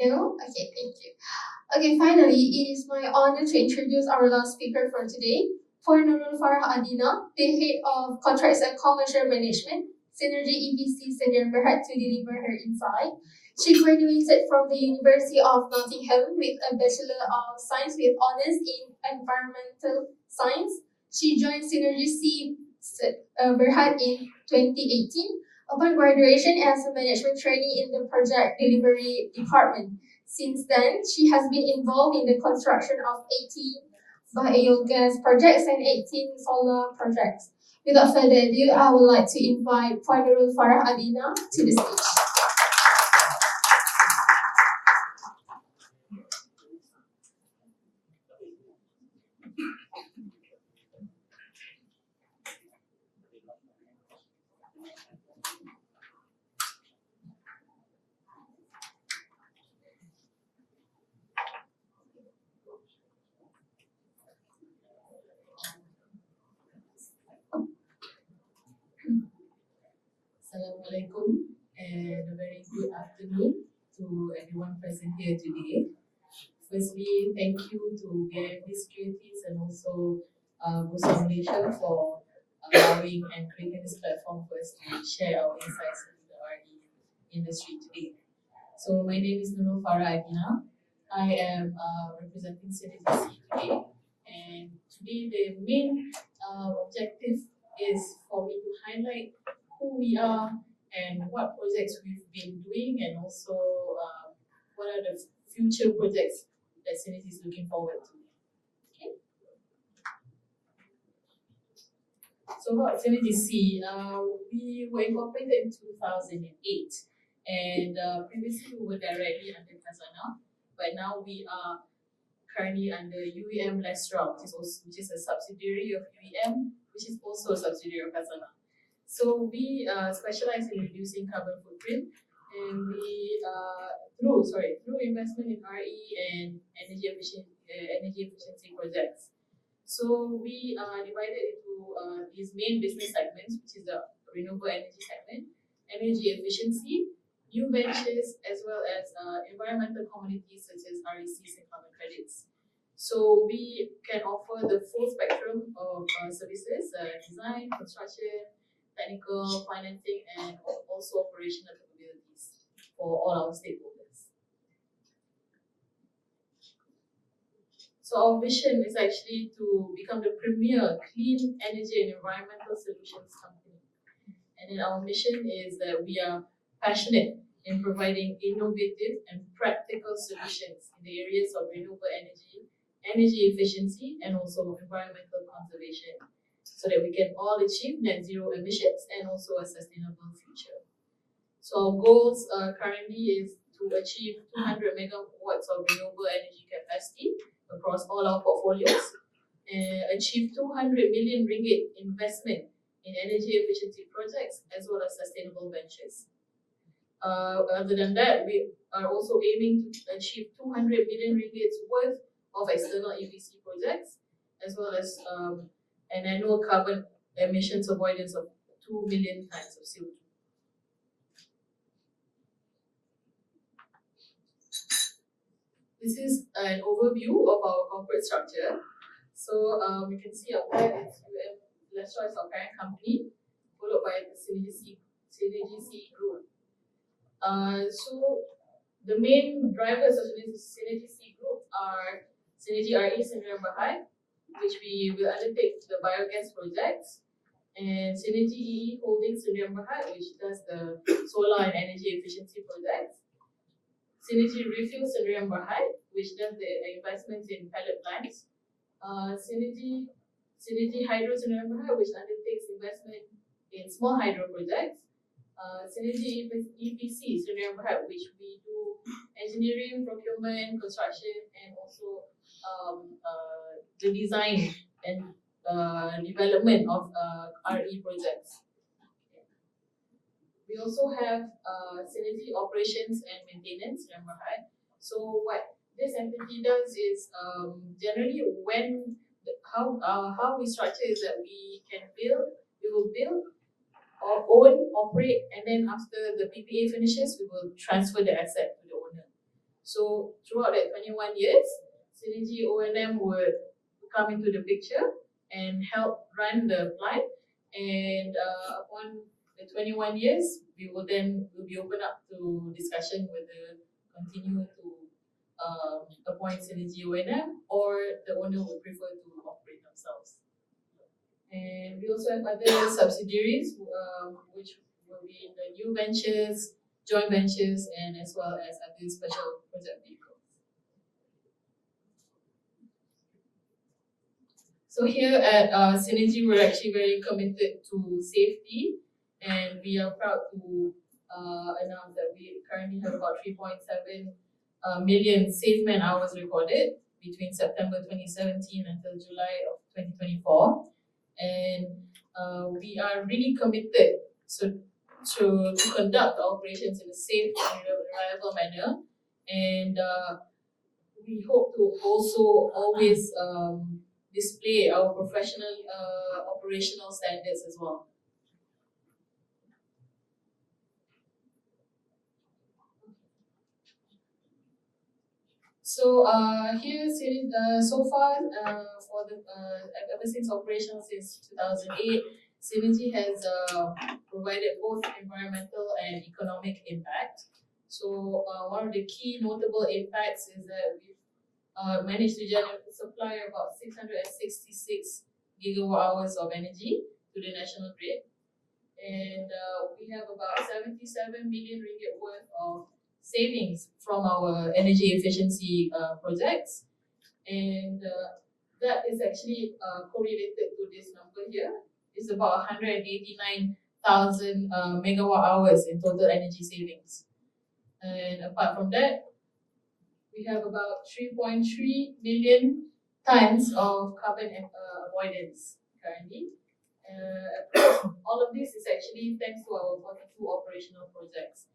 No? Okay, thank you. Okay, finally, it is my honor to introduce our last speaker for today. For Nurul Farah Addina, the head of Contracts and Commercial Management, Cenergi EPC Sdn Bhd, to deliver her insight. She graduated from the University of Nottingham with a Bachelor of Science with honors in Environmental Science. She joined Cenergi Bhd in 2018 upon graduation as a management trainee in the project delivery department. Since then, she has been involved in the construction of 18 biogas projects and 18 solar projects. Without further ado, I would like to invite Nurul Farah Addina to the stage. Assalamualaikum and a very good afternoon to everyone present here today. Firstly, thank you to BIMB Securities and also Bursa Malaysia for allowing and creating this platform for us to share our insights into the RE industry today. So my name is Nurul Farah Addina. I am representing Cenergi today, and today the main objective is for me to highlight who we are and what projects we've been doing, and also what are the future projects that Cenergi is looking forward to. Okay. So about Cenergi, we were incorporated in 2008, and previously we were directly under Khazanah, but now we are currently under UEM Lesra, which is a subsidiary of UEM, which is also a subsidiary of Khazanah. So we specialize in reducing carbon footprint, and we through investment in RE and energy efficiency projects. So we divided into these main business segments, which is the renewable energy segment, energy efficiency, new ventures, as well as environmental commodities such as RECs and carbon credits. So we can offer the full spectrum of services: design, construction, technical, financing, and also operational capabilities for all our stakeholders. So our vision is actually to become the premier clean energy and environmental solutions company. And then our mission is that we are passionate in providing innovative and practical solutions in the areas of renewable energy, energy efficiency, and also environmental conservation, so that we can all achieve net zero emissions and also a sustainable future. So our goals currently is to achieve 200 megawatts of renewable energy capacity across all our portfolios, and achieve 200 million ringgit investment in energy efficiency projects as well as sustainable ventures. Other than that, we are also aiming to achieve 200 million ringgit worth of external EPC projects, as well as an annual carbon emissions avoidance of 2 million tons of CO2. This is an overview of our corporate structure. So you can see up there, it's Lesra is our parent company, followed by the Cenergi Group. So the main drivers of the Cenergi Group are Cenergi RE Sdn Bhd, which we will undertake the biogas projects, and Cenergi EE Holdings Sdn Bhd, which does the solar and energy efficiency projects. Cenergi Refuel Sdn Bhd, which does the investments in pellet plants. Cenergi Hydro Sdn Bhd, which undertakes investment in small hydro projects. Cenergi EPC Sdn Bhd, which we do engineering, procurement, construction, and also the design and development of RE projects. We also have Cenergi Operations and Maintenance Sdn Bhd. So what this entity does is generally how we structure is that we will build or own, operate, and then after the PPA finishes, we will transfer the asset to the owner. So throughout that 21 years, Cenergi O&M would come into the picture and help run the plant. And upon the 21 years, we will be open up to discussion whether continue to appoint Cenergi O&M or the owner would prefer to operate themselves. And we also have other subsidiaries, which will be in the new ventures, joint ventures, and as well as other special project vehicles. So here at Cenergi, we're actually very committed to safety, and we are proud to announce that we currently have about 3.7 million safe man hours recorded between September 2017 until July of 2024. And we are really committed to conduct our operations in a safe and reliable manner. And we hope to also always display our professional operational standards as well. So here, so far, for the ever since operational since 2008, Cenergi has provided both environmental and economic impact. So one of the key notable impacts is that we've managed to supply about 666 gigawatt hours of energy to the national grid, and we have about 77 million ringgit worth of savings from our energy efficiency projects, and that is actually correlated to this number here. It's about 189,000 megawatt hours in total energy savings. And apart from that, we have about 3.3 million tons of carbon avoidance currently. All of this is actually thanks to our 42 operational projects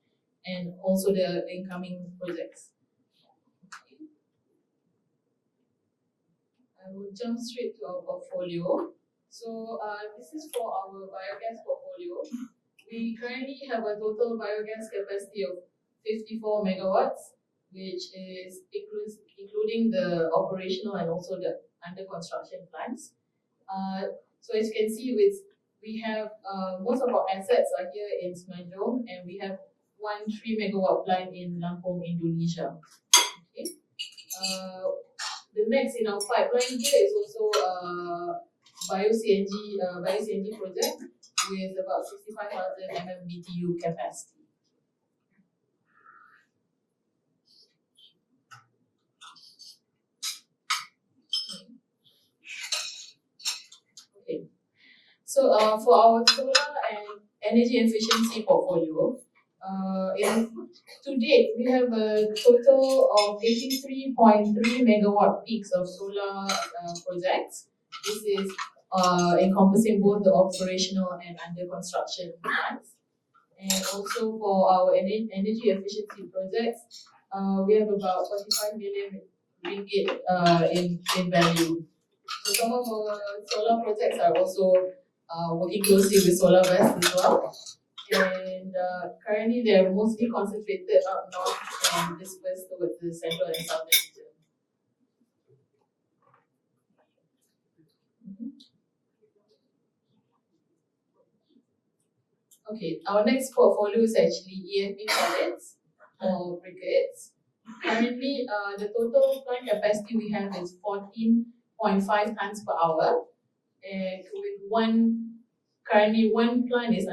and also the incoming projects. I will jump straight to our portfolio. So this is for our biogas portfolio. We currently have a total biogas capacity of 54 megawatts, which is including the operational and also the under construction plants. So as you can see, we have most of our assets are here in Semenanjung, and we have one 3 megawatt plant in Lampung, Indonesia. Okay. The next in our pipeline here is also bio-CNG project with about 65,000 MMBTU capacity. Okay. So for our solar and energy efficiency portfolio, to date, we have a total of 83.3 megawatt peaks of solar projects. This is encompassing both the operational and under construction plants. And also for our energy efficiency projects, we have about 45 million ringgit in value. So some of our solar projects are also working closely with Solar West as well. And currently they are mostly concentrated up north and dispersed towards the central and southern region. Okay, our next portfolio is actually EFB pellets or briquettes. Currently, the total plant capacity we have is 14.5 tons per hour, and with currently one plant is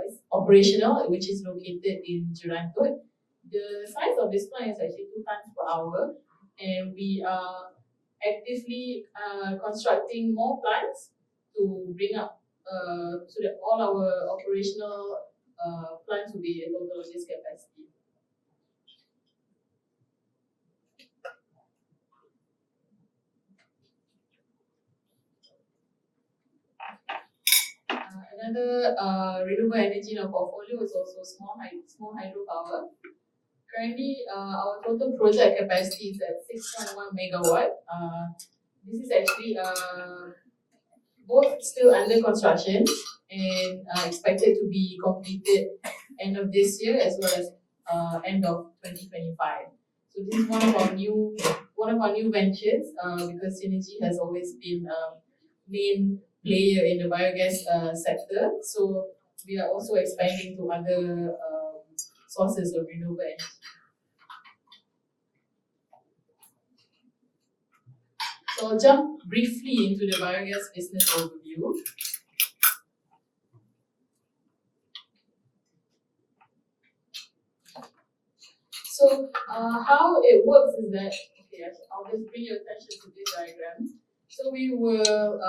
is operational, which is located in Jerantut. The size of this plant is actually 2 tons per hour, and we are actively constructing more plants to bring up so that all our operational plants will be able to this capacity. Another renewable energy in our portfolio is also small hydropower. Currently, our total project capacity is at 6.1 megawatt. This is actually both still under construction and expected to be completed end of this year as well as end of 2025. So this is one of our new ventures, because Cenergi has always been main player in the biogas sector. So we are also expanding to other sources of renewable energy. So I'll jump briefly into the biogas business overview. So how it works is that, okay, I'll just bring your attention to this diagram. So we will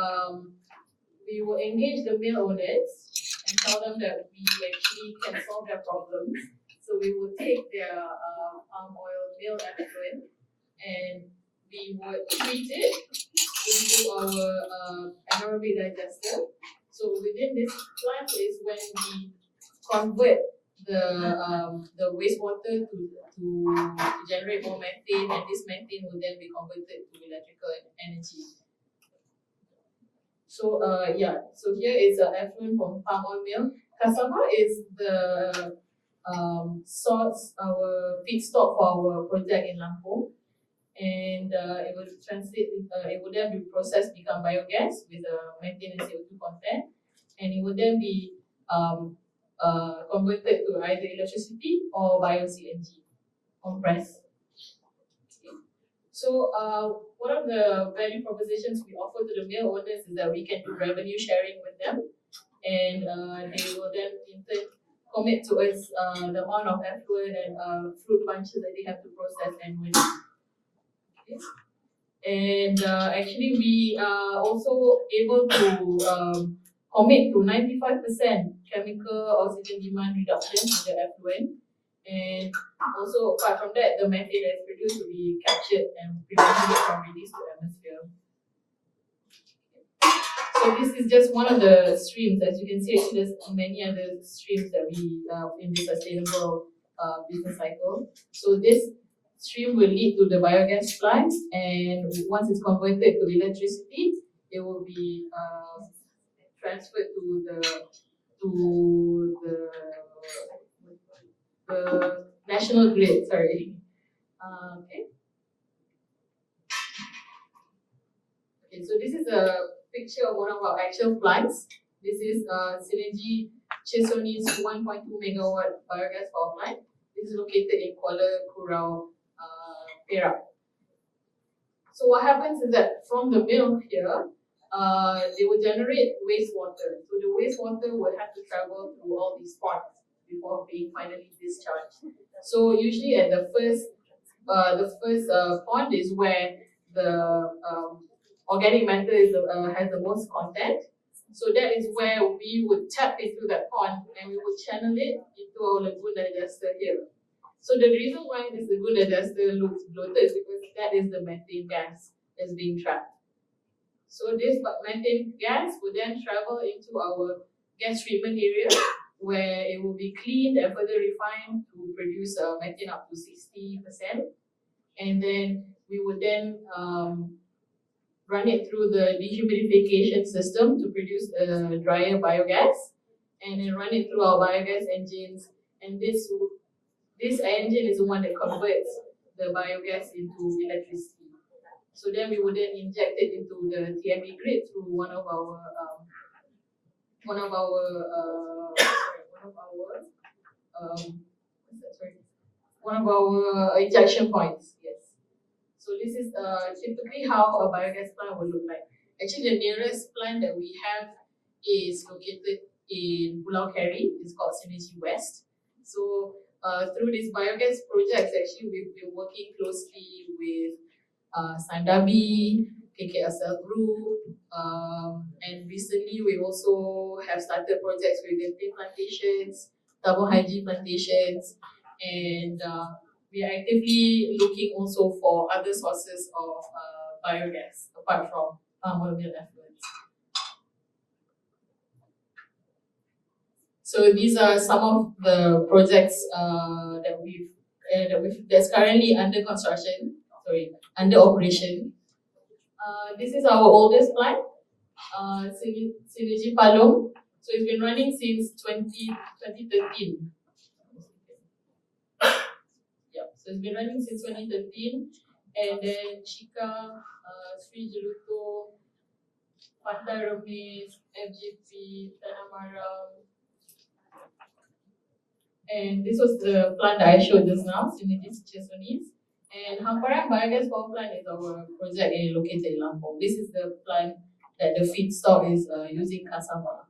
engage the mill owners and tell them that we actually can solve their problems. So we will take their palm oil mill effluent and we would treat it into our anaerobic digester. So within this plant is when we convert the wastewater to generate more methane, and this methane will then be converted to electrical energy. So so here is an effluent from palm oil mill. Cassava is the source, our feedstock for our project in Lampung, and it will it will then be processed, become biogas with a methane and CO2 content, and it will then be converted to either electricity or bio-CNG, compressed. So one of the value propositions we offer to the mill owners is that we can do revenue sharing with them, and they will then in turn commit to us the amount of effluent and fruit bunches that they have to process annually. Okay. And actually we are also able to commit to 95% chemical oxygen demand reduction in the effluent. And also, apart from that, the methane that is produced will be captured and prevented from release to the atmosphere. So this is just one of the streams. As you can see, actually, there's many other streams that we in the sustainable business cycle. So this stream will lead to the biogas plant, and once it's converted to electricity, it will be transferred to the national grid. Sorry. Okay. Okay. So this is a picture of one of our actual plants. This is Cenergi Chisoni's 1.2 megawatt biogas power plant. This is located in Kuala Kurau, Perak. So what happens is that from the mill here, they will generate wastewater. So the wastewater will have to travel through all these ponds before being finally discharged. So usually at the first pond is where the organic matter has the most content. So that is where we would tap into that pond and we would channel it into our lagoon digester here. So the reason why this lagoon digester looks bloated is because that is the methane gas that's being trapped. So this methane gas will then travel into our gas treatment area where it will be cleaned and further refined to produce methane up to 60%. And then we would then run it through the dehumidification system to produce a drier biogas, and then run it through our biogas engines. And this engine is the one that converts the biogas into electricity. So then we would then inject it into the TME grid through one of our injection points. Yes. So this is typically how a biogas plant will look like. Actually, the nearest plant that we have is located in Pulau Keri. It's called Cenergi West. So through these biogas projects, actually we've been working closely with Sandabi, KKSL Group, and recently we also have started projects with Genting plantations, Tabung Haji plantations, and we are actively looking also for other sources of biogas apart from palm oil mill effluents. So these are some of the projects that's currently under construction. Under operation. This is our oldest plant, Cenergi Palong. So it's been running since 2013. Yeah, so So it's been running since 2013. And then Chika, Sri Jeluto, Pantai Remis, FGP, Tanah Maram. And this was the plant that I showed just now, Cenergi EPC Sdn. And Hamparan Biogas Power Plant is our project located in Lampung. This is the plant that the feedstock is using cassava.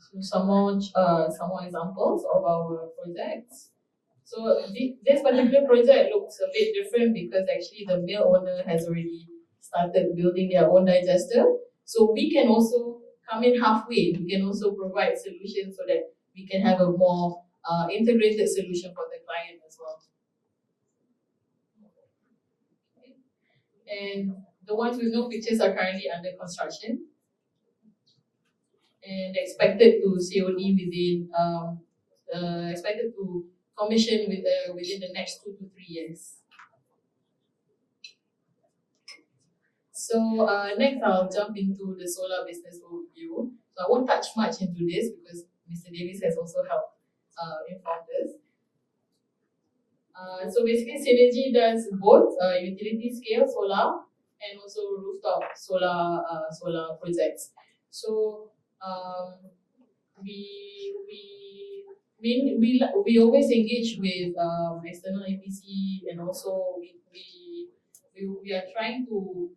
So some more examples of our projects. So this particular project looks a bit different because actually the mill owner has already started building their own digester. So we can also come in halfway. We can also provide solutions so that we can have a more integrated solution for the client as well. And the ones with no pictures are currently under construction and expected to COD within expected to commission within the next 2 to 3 years. So next I'll jump into the solar business overview. So I won't touch much into this because Mr. Davis has also helped inform us. So basically Cenergi does both utility scale solar and also rooftop solar projects. So we always engage with external EPC, and also we are trying to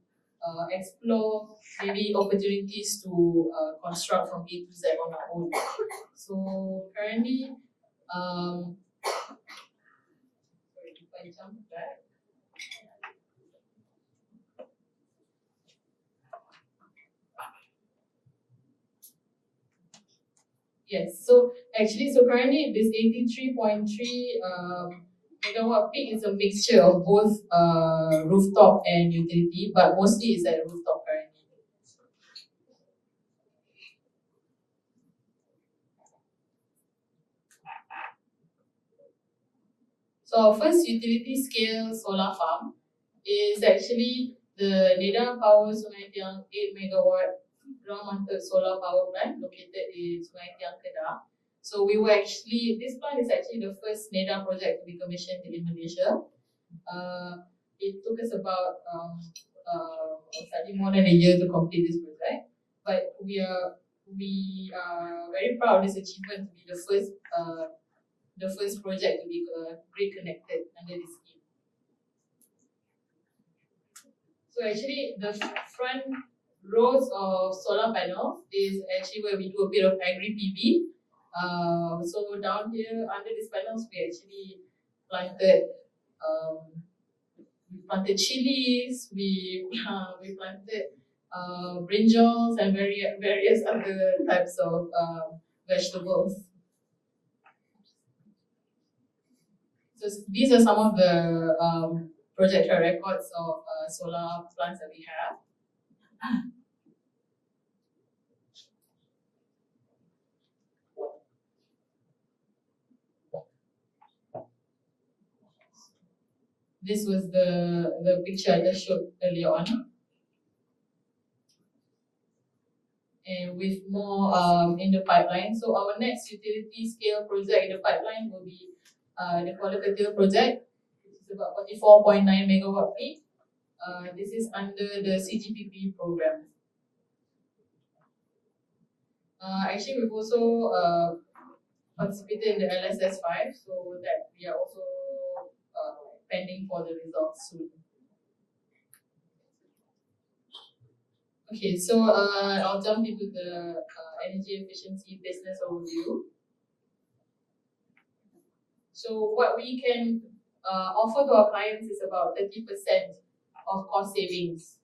explore maybe opportunities to construct from A to Z on our own. So currently, sorry, if I jump back. Yes, so actually, so currently this 83.3 megawatt peak is a mixture of both rooftop and utility, but mostly it's at rooftop currently. So our first utility scale solar farm is actually the Neda Power Sungai Tiang 8 megawatt ground-mounted solar power plant located in Sungai Tiang, Kedah. So we were actually, this plant is actually the first NEDA project to be commissioned in Malaysia. It took us about slightly more than a year to complete this project, but we are very proud of this achievement to be the first project to be grid connected under this scheme. So actually, the front rows of solar panels is actually where we do a bit of agri PV. So down here under these panels, we actually planted chilies, we planted brinjals and various other types of vegetables. So these are some of the project track records of solar plants that we have. This was the picture I just showed earlier on. And with more in the pipeline. So our next utility scale project in the pipeline will be the Kuala Ketil project, which is about 44.9 megawatt peak. This is under the CGPP program. Actually, we've also participated in the LSS5, so that we are also pending for the results soon. Okay, so I'll jump into the energy efficiency business overview. So what we can offer to our clients is about 30% of cost savings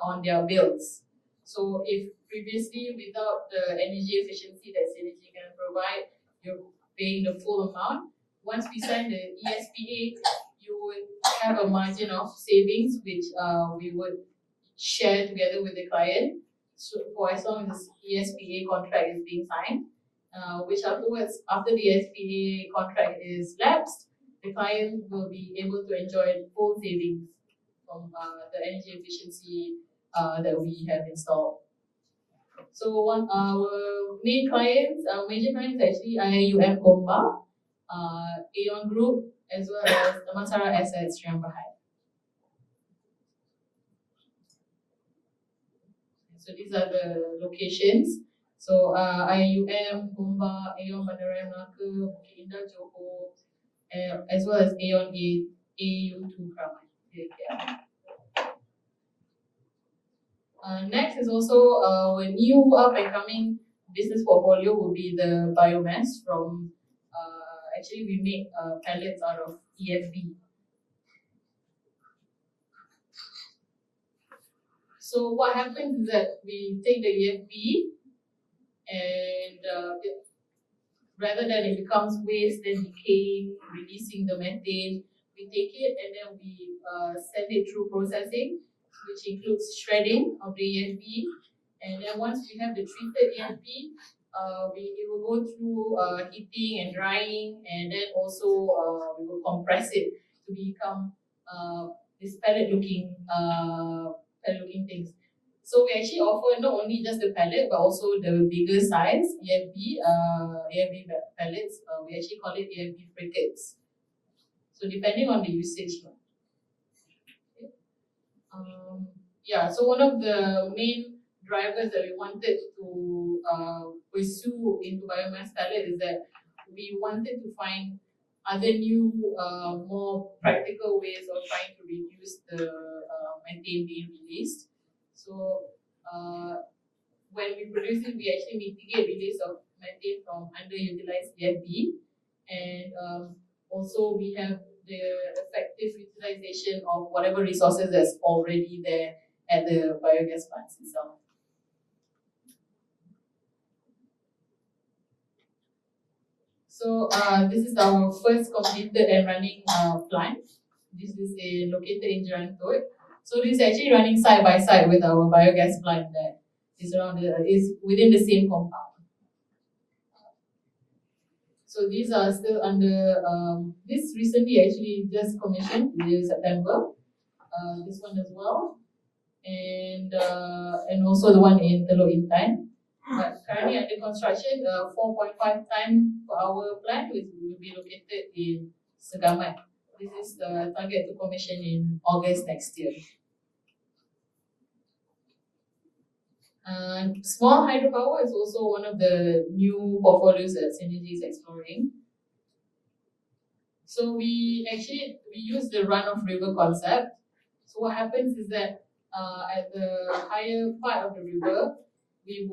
on their bills. So if previously without the energy efficiency that Cenergi can provide, you're paying the full amount. Once we sign the ESPA, you would have a margin of savings which we would share together with the client. So for as long as the ESPA contract is being signed, which afterwards, after the ESPA contract is lapsed, the client will be able to enjoy full savings from the energy efficiency that we have installed. So one our main clients, our major clients actually IUM Komba, Aeon Group, as well as Amasara Assets Sdn Bhd. So these are the locations. So IUM, Komba, Aeon Bandaraya Melaka, Bukit Indah, Johor, as well as Aeon AU2 Kramat. Next is also our new up and coming business portfolio will be the biomass from actually we make pellets out of EFB. So what happens is that we take the EFB and rather than it becomes waste, then decaying, releasing the methane, we take it and then we send it through processing, which includes shredding of the EFB. And then once we have the treated EFB, it will go through heating and drying, and then also we will compress it to become this pellet-looking things. So we actually offer not only just the pellet, but also the bigger size EFB pellets. We actually call it EFB briquettes. So depending on the usage. So one of the main drivers that we wanted to pursue into biomass pellet is that we wanted to find other new, more practical ways of trying to reduce the methane being released. So when we produce it, we actually mitigate release of methane from underutilized EFB, and also we have the effective utilization of whatever resources that's already there at the biogas plants itself. So this is our first completed and running plant. This is located in Jerantut. So this is actually running side by side with our biogas plant that is within the same compound. So these are still under this recently actually just commissioned in September. This one as well, and also the one in Teluk Intan. But currently under construction, 4.5 ton per hour plant will be located in Segamat. This is the target to commission in August next year. Small hydropower is also one of the new portfolios that Cenergi is exploring. So we use the run-of-river concept. So what happens is that at the higher part of the river, we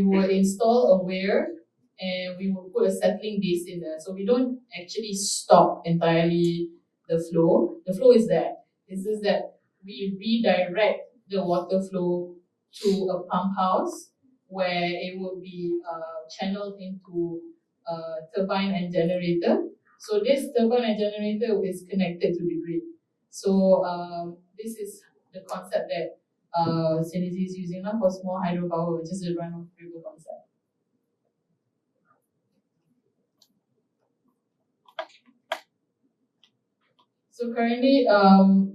would install a weir and we will put a settling basin there. So we don't actually stop entirely the flow. The flow is there. It's just that we redirect the water flow to a pump house where it will be channeled into a turbine and generator. So this turbine and generator is connected to the grid. So this is the concept that Cenergi is using now for small hydropower, which is the run-of-river concept. So currently,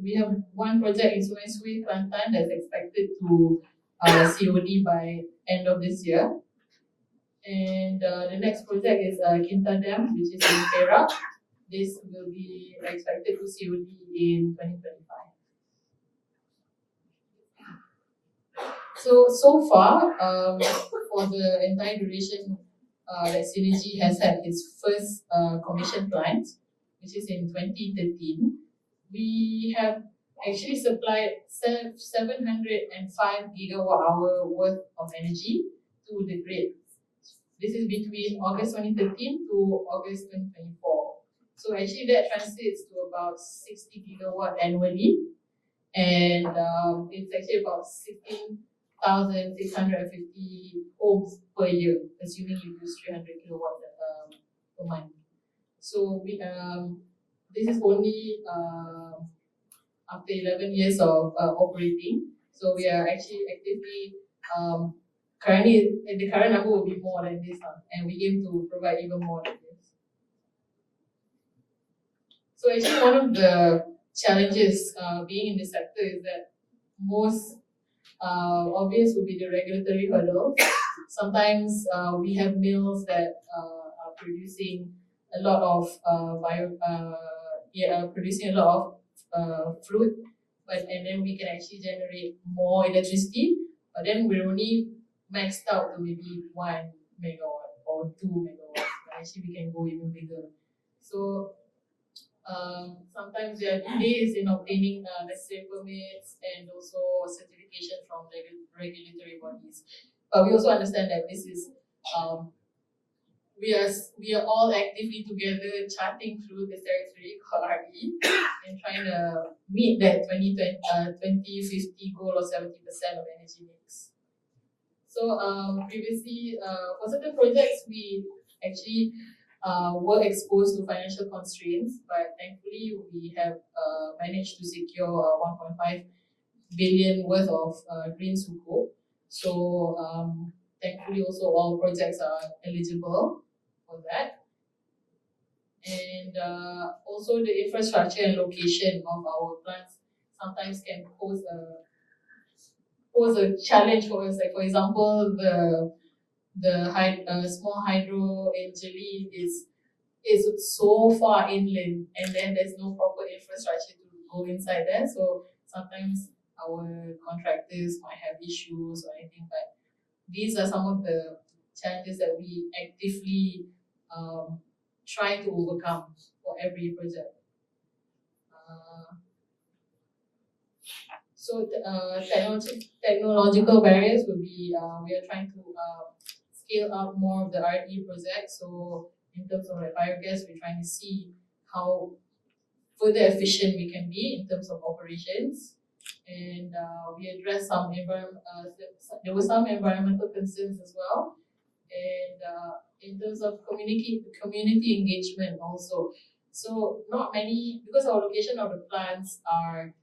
we have one project in Sungai Sui, Kelantan that's expected to COD by end of this year. And the next project is Kinta Dam, which is in Perak. This will be expected to COD in 2025. So far, for the entire duration that Cenergi has had its first commission plant, which is in 2013, we have actually supplied 705 gigawatt hour worth of energy to the grid. This is between August 2013 to August 2024. So actually that translates to about 60 gigawatt annually, and it's actually about 16,650 homes per year, assuming you use 300 kilowatts per month. So we this is only after 11 years of operating. So we are actually actively currently the current number will be more than this, and we aim to provide even more than this. So actually one of the challenges being in this sector is that most Obvious would be the regulatory hurdles. Sometimes we have mills that are producing a lot of producing a lot of fruit, and then we can actually generate more electricity, but then we're only maxed out to maybe 1 megawatt or 2 megawatts. But actually, we can go even bigger. So sometimes there are delays in obtaining necessary permits and also certification from regulatory bodies. But we also understand that this is we are all actively together charting through this territory called RE and trying to meet that 2050 goal of 70% of energy mix. So previously, for certain projects, we actually were exposed to financial constraints, but thankfully we have managed to secure 1.5 billion worth of green sukuk. So thankfully also all projects are eligible for that. And also the infrastructure and location of our plants sometimes can pose a challenge for us. Like for example, the small hydro in Jeli is so far inland, and then there's no proper infrastructure to go inside there. So sometimes our contractors might have issues or anything, but these are some of the challenges that we actively try to overcome for every project. Technological barriers would be we are trying to scale up more of the R&D projects. So in terms of like biogas, we're trying to see how further efficient we can be in terms of operations. And we address there were some environmental concerns as well. And in terms of community engagement also. So not many, because our location of the plants are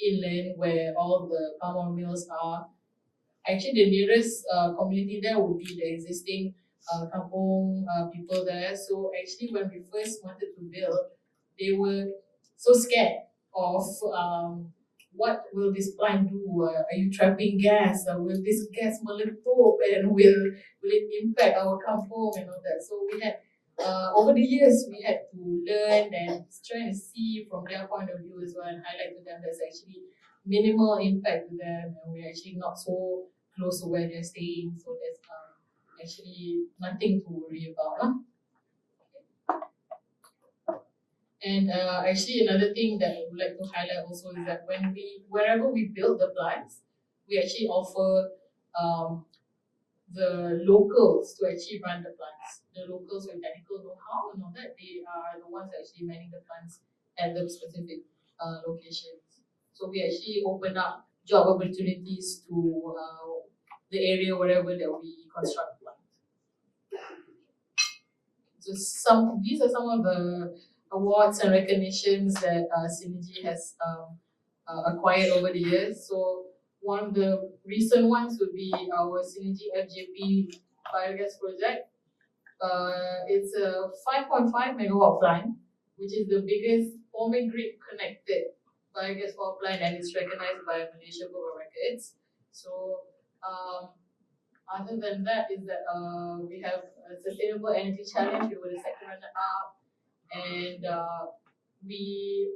inland where all the palm oil mills are. Actually, the nearest community there would be the existing kampong people there. So actually, when we first wanted to build, they were so scared of what will this plant do? Are you trapping gas? Will this gas meletup and will it impact our kampong and all that? So we had over the years we had to learn and try to see from their point of view as well and highlight to them there's actually minimal impact to them and we're actually not so close to where they're staying. So there's actually nothing to worry about. And actually another thing that I would like to highlight also is that wherever we build the plants, we actually offer the locals to actually run the plants. The locals with technical know-how and all that, they are the ones actually manning the plants at the specific locations. So we actually open up job opportunities to the area wherever that we construct plants. So these are some of the awards and recognitions that Cenergi has acquired over the years. So one of the recent ones would be our Cenergi FJP biogas project. It's a 5.5 megawatt plant, which is the biggest home grid connected biogas power plant and it's recognized by Malaysia Book of Records. So other than that is that we have a sustainable energy challenge. We were the second runner up, and we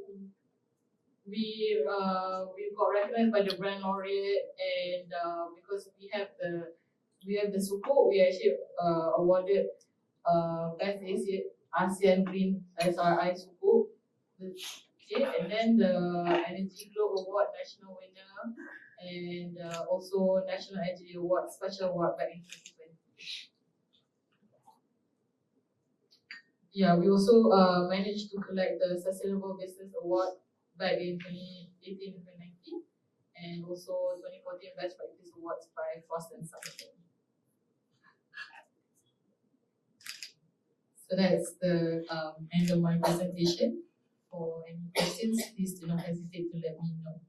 got recognized by the brand laureate, and because we have the support, we actually awarded best ASEAN Green SRI support. Okay, and then the Energy Globe Award national winner, and also National Energy Award Special Award back in 2020. Yeah, we also managed to collect the Sustainable Business Award back in 2018 and 2019, and also 2014 Best Practice Awards by Frost and Sullivan. So that's the end of my presentation. For any questions, please do not hesitate to let me know.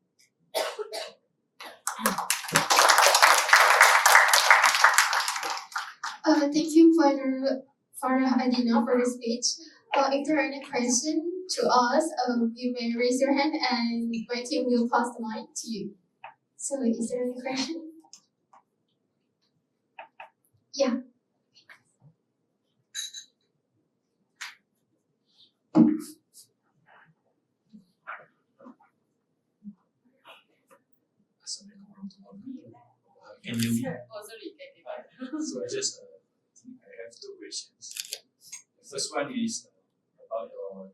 Thank you, Farah Addina, for the speech. If there are any questions to us, you may raise your hand and my team will pass the mic to you. So is there any question? Yeah. Can you? Oh, sorry, can you? So I just I have two questions. The first one is about your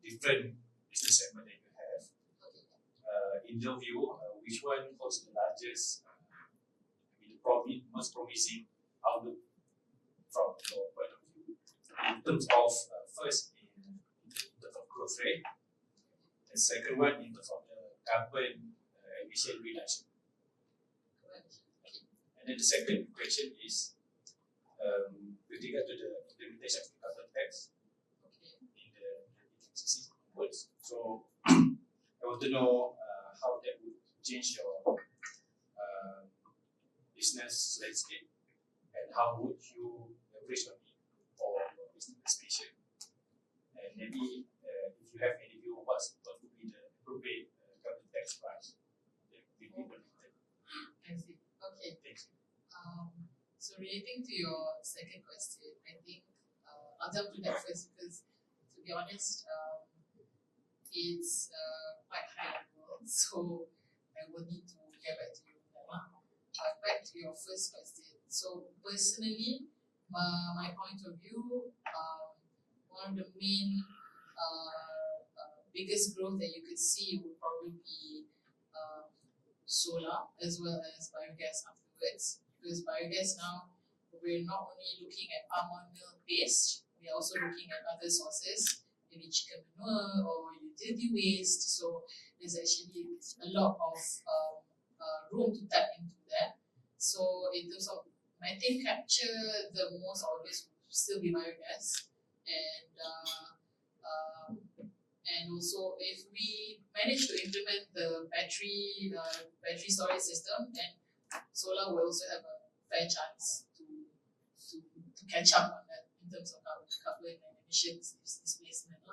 different business segment that you have. In your view, which one holds the largest, most promising outlook from your point of view in terms of first in terms of growth rate, and second one in terms of the carbon emission reduction. And then the second question is with regard to the implementation of the carbon tax in the EPC words. So I want to know how that would change your business landscape and how would you leverage on it for your business expansion. And maybe if you have any view what would be the appropriate carbon tax price that will be implemented. I see. Okay. Thanks. So relating to your second question, I think I'll jump to that first because, to be honest, it's quite high level, so I will need to get back to you on that one. Back to your first question. So personally, my point of view, one of the main biggest growth that you could see would probably be solar as well as biogas afterwards. Because biogas now, we're not only looking at palm oil based, we're also looking at other sources, maybe chicken manure or utility waste. So there's actually a lot of room to tap into that. So in terms of methane capture, the most obvious will still be biogas, and also if we manage to implement the battery storage system, then solar will also have a fair chance to catch up on that in terms of carbon and emissions displacement.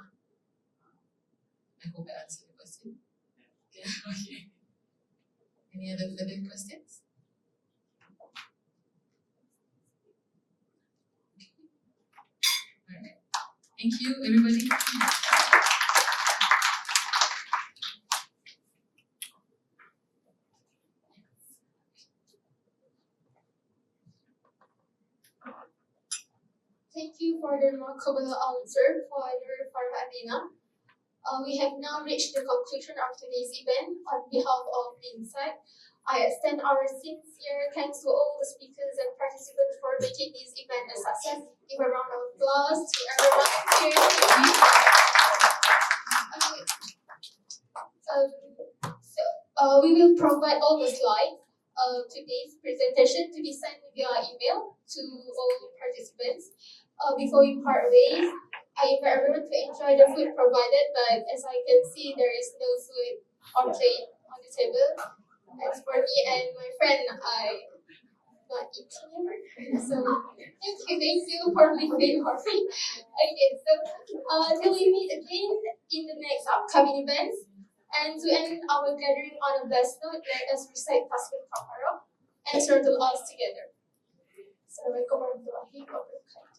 I hope I answered the question. Okay. Okay. Any other further questions? Alright. Thank you, everybody. Thank you for the remarkable answer for your Farah Addina. We have now reached the conclusion of today's event. On behalf of the Insight, I extend our sincere thanks to all the speakers and participants for making this event a success. Give a round of applause to everyone here. We will provide all the slides of today's presentation to be sent via email to all participants. Before we part ways, I invite everyone to enjoy the food provided, but as I can see, there is no food or plate on the table. As for me and my friend, I'm not eating anymore. So thank you for leaving for me. Okay, so till we meet again in the next upcoming events, and to end our gathering on a blessed note, let us recite Tasbih Kafarah and circle us together. Assalamualaikum warahmatullahi wabarakatuh.